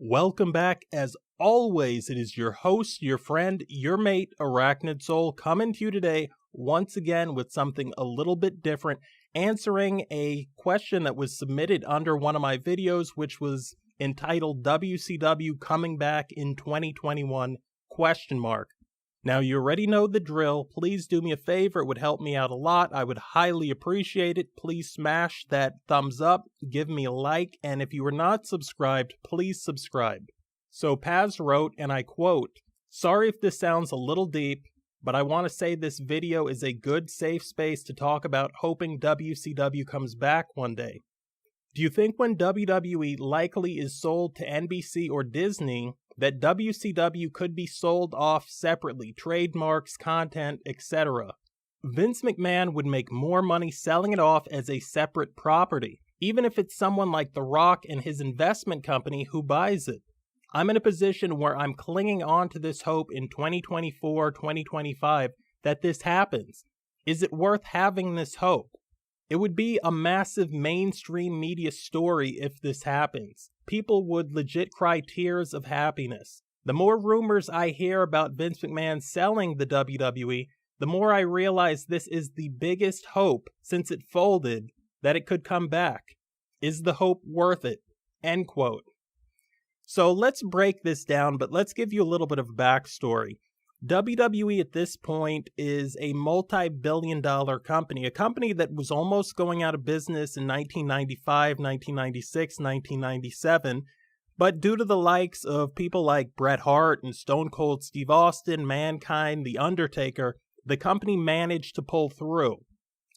Welcome back. As always, it is your host, your friend, your mate, Arachnid Soul, coming to you today once again with something a little bit different, answering a question that was submitted under one of my videos, which was entitled WCW Coming Back in 2021? Now, you already know the drill. Please do me a favor. It would help me out a lot. I would highly appreciate it. Please smash that thumbs up. Give me a like. And if you are not subscribed, please subscribe. So Paz wrote, and I quote, "Sorry if this sounds a little deep, but I want to say this video is a good safe space to talk about hoping WCW comes back one day. Do you think when WWE likely is sold to NBC or Disney, that WCW could be sold off separately, trademarks, content, etc.? Vince McMahon would make more money selling it off as a separate property, even if it's someone like The Rock and his investment company who buys it. I'm in a position where I'm clinging on to this hope in 2024, 2025 that this happens. Is it worth having this hope? It would be a massive mainstream media story if this happens. People would legit cry tears of happiness. The more rumors I hear about Vince McMahon selling the WWE, the more I realize this is the biggest hope since it folded that it could come back. Is the hope worth it?" End quote. So let's break this down, but let's give you a little bit of backstory. WWE at this point is a multi-billion-dollar company, a company that was almost going out of business in 1995, 1996, 1997, but due to the likes of people like Bret Hart and Stone Cold Steve Austin, Mankind, The Undertaker, the company managed to pull through.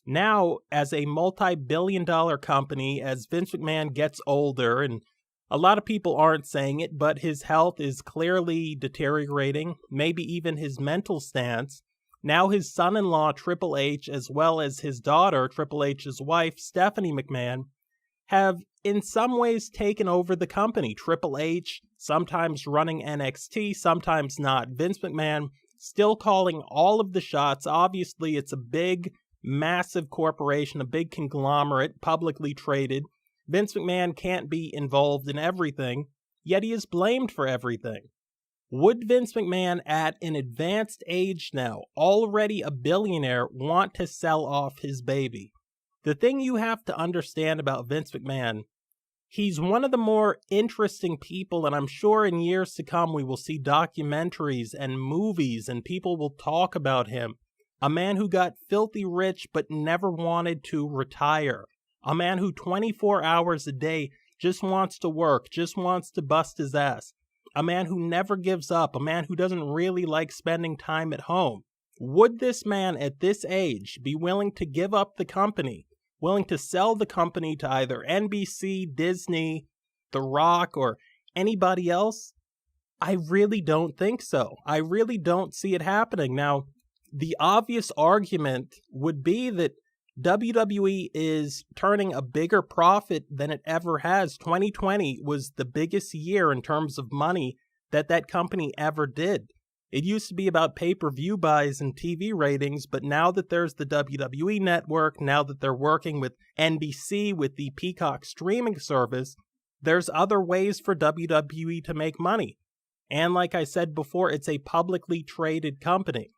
Now, as a multi-billion-dollar company, as Vince McMahon gets older, and a lot of people aren't saying it, but his health is clearly deteriorating, maybe even his mental stance. Now his son-in-law, Triple H, as well as his daughter, Triple H's wife, Stephanie McMahon, have in some ways taken over the company. Triple H sometimes running NXT, sometimes not. Vince McMahon still calling all of the shots. Obviously, it's a big, massive corporation, a big conglomerate, publicly traded. Vince McMahon can't be involved in everything, yet he is blamed for everything. Would Vince McMahon, at an advanced age now, already a billionaire, want to sell off his baby? The thing you have to understand about Vince McMahon, he's one of the more interesting people, and I'm sure in years to come we will see documentaries and movies and people will talk about him. A man who got filthy rich but never wanted to retire. A man who 24 hours a day just wants to work, just wants to bust his ass. A man who never gives up, a man who doesn't really like spending time at home. Would this man at this age be willing to give up the company, willing to sell the company to either NBC, Disney, The Rock, or anybody else? I really don't think so. I really don't see it happening. Now, the obvious argument would be that WWE is turning a bigger profit than it ever has. 2020 was the biggest year in terms of money that company ever did. It used to be about pay-per-view buys and TV ratings, but now that there's the WWE network, now that they're working with NBC, with the Peacock streaming service, there's other ways for WWE to make money. And like I said before, it's a publicly traded company.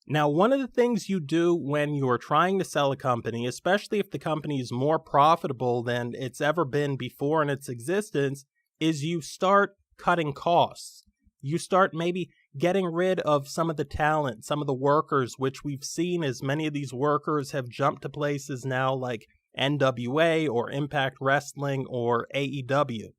Now, one of the things you do when you're trying to sell a company, especially if the company is more profitable than it's ever been before in its existence, is you start cutting costs. You start maybe getting rid of some of the talent, some of the workers, which we've seen as many of these workers have jumped to places now like NWA or Impact Wrestling or AEW.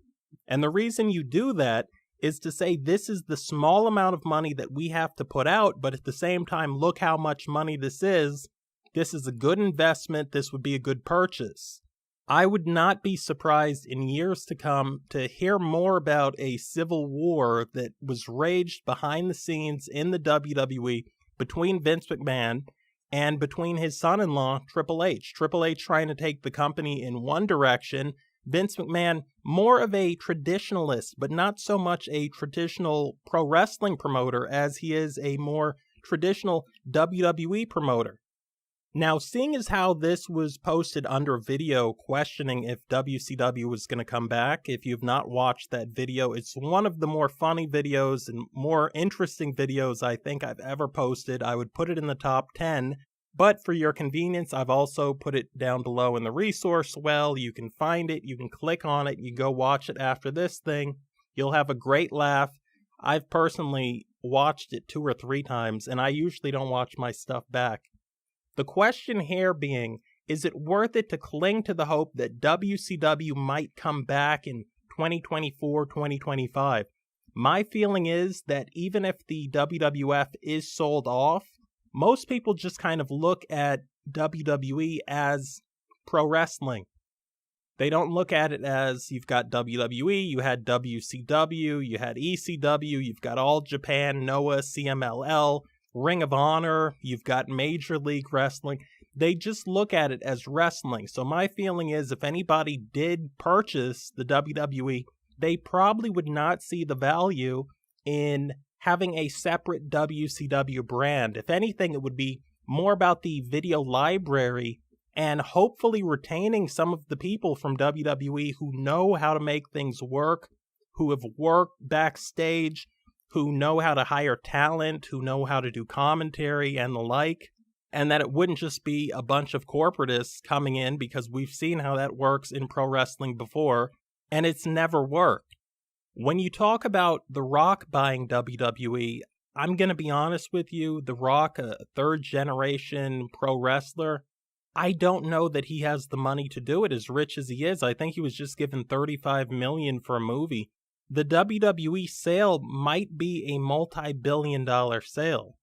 And the reason you do that is to say this is the small amount of money that we have to put out, but at the same time, look how much money this is. This is a good investment. This would be a good purchase. I would not be surprised in years to come to hear more about a civil war that was raged behind the scenes in the WWE between Vince McMahon and between his son-in-law, Triple H. Triple H trying to take the company in one direction, Vince McMahon, more of a traditionalist, but not so much a traditional pro wrestling promoter as he is a more traditional WWE promoter. Now, seeing as how this was posted under video questioning if WCW was going to come back, if you've not watched that video, it's one of the more funny videos and more interesting videos I think I've ever posted. I would put it in the top 10, but for your convenience, I've also put it down below in the resource well. You can find it, you can click on it, you go watch it after this thing. You'll have a great laugh. I've personally watched it 2 or 3 times, and I usually don't watch my stuff back. The question here being, is it worth it to cling to the hope that WCW might come back in 2024, 2025? My feeling is that even if the WWF is sold off, most people just kind of look at WWE as pro wrestling. They don't look at it as you've got WWE, you had WCW, you had ECW, you've got All Japan, Noah, CMLL, Ring of Honor, you've got Major League Wrestling. They just look at it as wrestling. So my feeling is if anybody did purchase the WWE, they probably would not see the value in having a separate WCW brand. If anything, it would be more about the video library and hopefully retaining some of the people from WWE who know how to make things work, who have worked backstage, who know how to hire talent, who know how to do commentary and the like, and that it wouldn't just be a bunch of corporatists coming in, because we've seen how that works in pro wrestling before, and it's never worked. When you talk about The Rock buying WWE, I'm going to be honest with you, The Rock, a third-generation pro wrestler, I don't know that he has the money to do it, as rich as he is. I think he was just given $35 million for a movie. The WWE sale might be a multi-billion-dollar sale.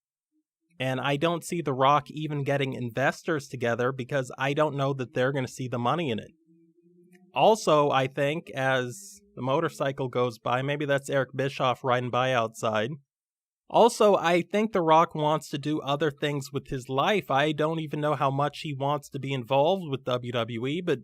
And I don't see The Rock even getting investors together because I don't know that they're going to see the money in it. Also, I think as the motorcycle goes by, maybe that's Eric Bischoff riding by outside. Also, I think The Rock wants to do other things with his life. I don't even know how much he wants to be involved with WWE, but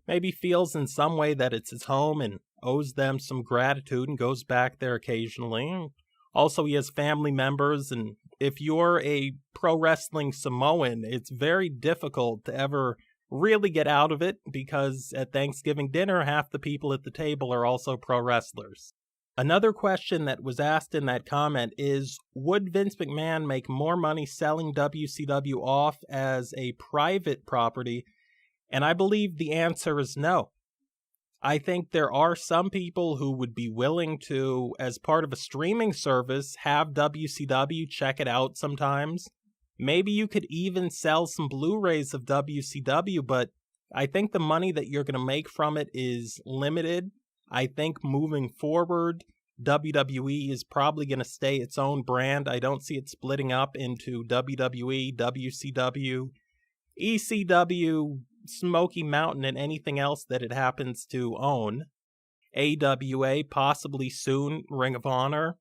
maybe feels in some way that it's his home and owes them some gratitude and goes back there occasionally. Also, he has family members, and if you're a pro wrestling Samoan, it's very difficult to ever really get out of it because at Thanksgiving dinner, half the people at the table are also pro wrestlers. Another question that was asked in that comment is, would Vince McMahon make more money selling WCW off as a private property? And I believe the answer is no. I think there are some people who would be willing to, as part of a streaming service, have WCW, check it out sometimes. Maybe you could even sell some Blu-rays of WCW, but I think the money that you're going to make from it is limited. I think moving forward, WWE is probably going to stay its own brand. I don't see it splitting up into WWE, WCW, ECW, Smoky Mountain, and anything else that it happens to own. AWA, possibly soon, Ring of Honor.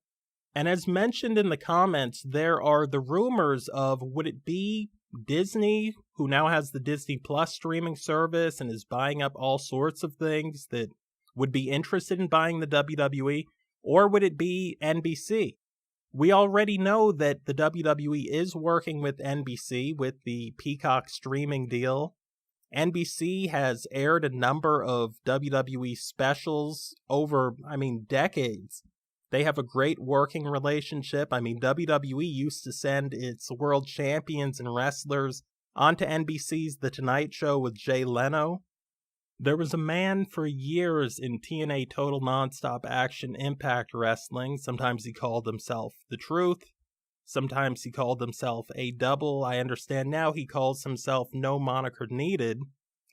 And as mentioned in the comments, there are the rumors of, would it be Disney, who now has the Disney Plus streaming service and is buying up all sorts of things that would be interested in buying the WWE, or would it be NBC? We already know that the WWE is working with NBC with the Peacock streaming deal. NBC has aired a number of WWE specials over, decades. They have a great working relationship. WWE used to send its world champions and wrestlers onto NBC's The Tonight Show with Jay Leno. There was a man for years in TNA Total Nonstop Action Impact Wrestling. Sometimes he called himself The Truth. Sometimes he called himself A Double. I understand now he calls himself No Moniker Needed.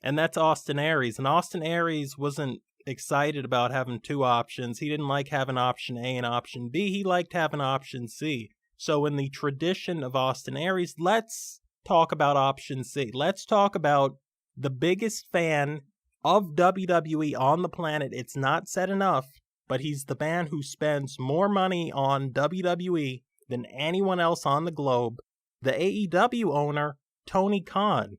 And that's Austin Aries. And Austin Aries wasn't excited about having 2 options. He didn't like having option A and option B. He liked having option C. So in the tradition of Austin Aries, let's talk about option C. Let's talk about the biggest fan of WWE on the planet. It's not said enough, but he's the man who spends more money on WWE than anyone else on the globe, the AEW owner, Tony Khan.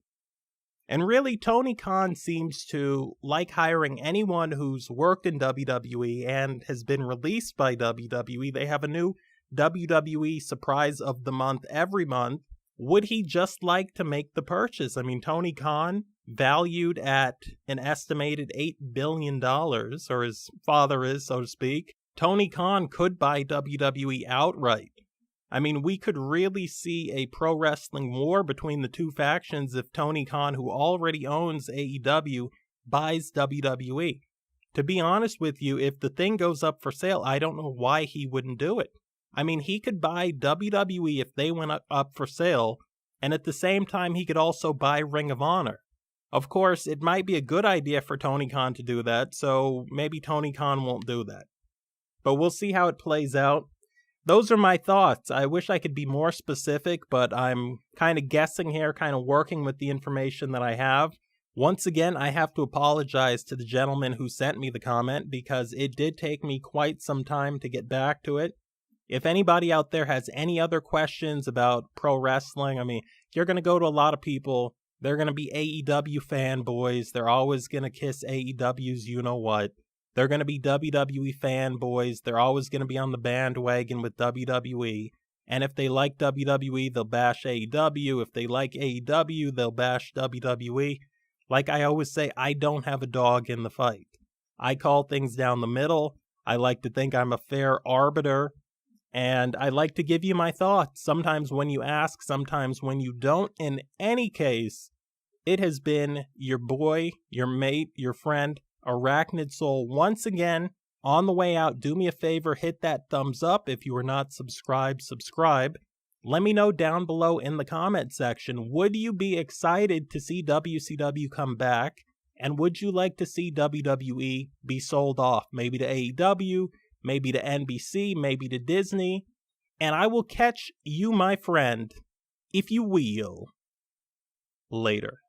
And really, Tony Khan seems to like hiring anyone who's worked in WWE and has been released by WWE. They have a new WWE Surprise of the Month every month, would he just like to make the purchase? I mean, Tony Khan, valued at an estimated $8 billion, or his father is, so to speak, Tony Khan could buy WWE outright. I mean, we could really see a pro wrestling war between the two factions if Tony Khan, who already owns AEW, buys WWE. To be honest with you, if the thing goes up for sale, I don't know why he wouldn't do it. I mean, he could buy WWE if they went up for sale, and at the same time, he could also buy Ring of Honor. Of course, it might be a good idea for Tony Khan to do that, so maybe Tony Khan won't do that. But we'll see how it plays out. Those are my thoughts. I wish I could be more specific, but I'm kind of guessing here, kind of working with the information that I have. Once again, I have to apologize to the gentleman who sent me the comment because it did take me quite some time to get back to it. If anybody out there has any other questions about pro wrestling, I mean, you're going to go to a lot of people. They're going to be AEW fanboys. They're always going to kiss AEW's you-know-what. They're going to be WWE fanboys. They're always going to be on the bandwagon with WWE. And if they like WWE, they'll bash AEW. If they like AEW, they'll bash WWE. Like I always say, I don't have a dog in the fight. I call things down the middle. I like to think I'm a fair arbiter. And I like to give you my thoughts. Sometimes when you ask, sometimes when you don't. In any case, it has been your boy, your mate, your friend, Arachnid Soul, once again. On the way out, do me a favor, hit that thumbs up. If you are not subscribed, subscribe. Let me know down below in the comment section, would you be excited to see WCW come back? And would you like to see WWE be sold off? Maybe to AEW, maybe to NBC, maybe to Disney. And I will catch you, my friend, if you will, later.